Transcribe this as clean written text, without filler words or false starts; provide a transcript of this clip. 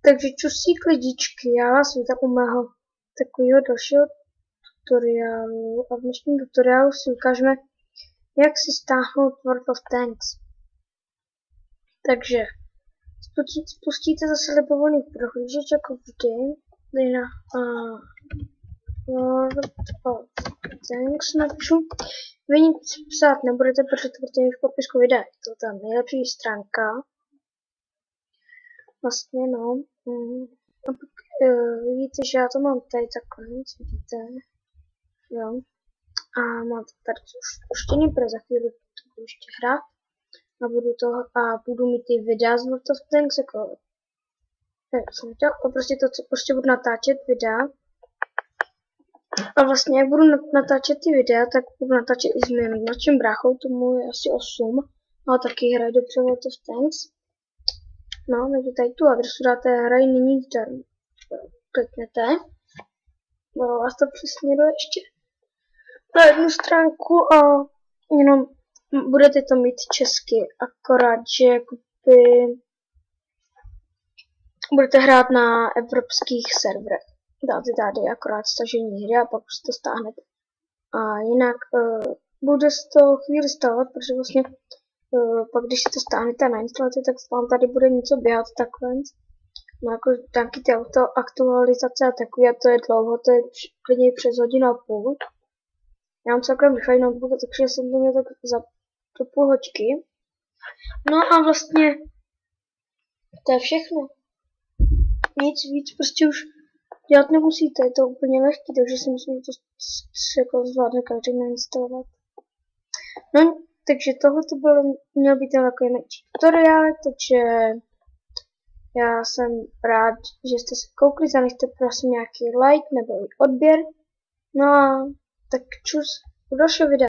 Takže čusík lidičky, já vás vítám u mého takového dalšího tutoriálu a v dnešním tutoriálu si ukážeme, jak si stáhnout World of Tanks. Takže spustíte zase libovolný prohlížeč jako vždy, tady na World of Tanks napíšu. Vy nic psát nebudete, protože to budete mít v popisku videa, to je ta nejlepší stránka. Vlastně no. A pak vidíte, že já to mám tady takhle, vidíte, jo. A mám to tady už spuštěný, protože za chvíli to budu ještě hrát. A budu mít ty videa z World of Tanks, jako, jak jsem chtěl, a prostě to, co prostě budu natáčet videa. A vlastně, jak budu natáčet ty videa, tak budu natáčet i s mým mladším bráchou, tomu je asi 8, ale taky hraje dobře World of Tanks. No, takže tady tu adresu dáte hraj nyní zdarma. Kliknete. Ono vás to přesměruje ještě na jednu stránku a jenom budete to mít česky, akorát, že jakoby budete hrát na evropských serverech. Dáte tady akorát stažení hry a pak už to stáhnete. A jinak bude se to chvíli stávat, protože vlastně pak když si to stáhnete a nainstalujete, tak vám tady bude něco běhat takhle. No jako taky ty aktualizace a takový, a to je dlouho, to je klidně přes hodinu a půl. Já mám celkem rychlý notebook, takže jsem to měl tak za půl hoďky. No a vlastně to je všechno. Nic víc prostě už dělat nemusíte, je to úplně lehký, takže si myslím, že to jako zvládne každý nainstalovat. No, takže tohle to měl být takový menší tutoriál, takže já jsem rád, že jste se koukli, zanechte prosím nějaký like nebo i odběr. No a tak čus u dalšího videa.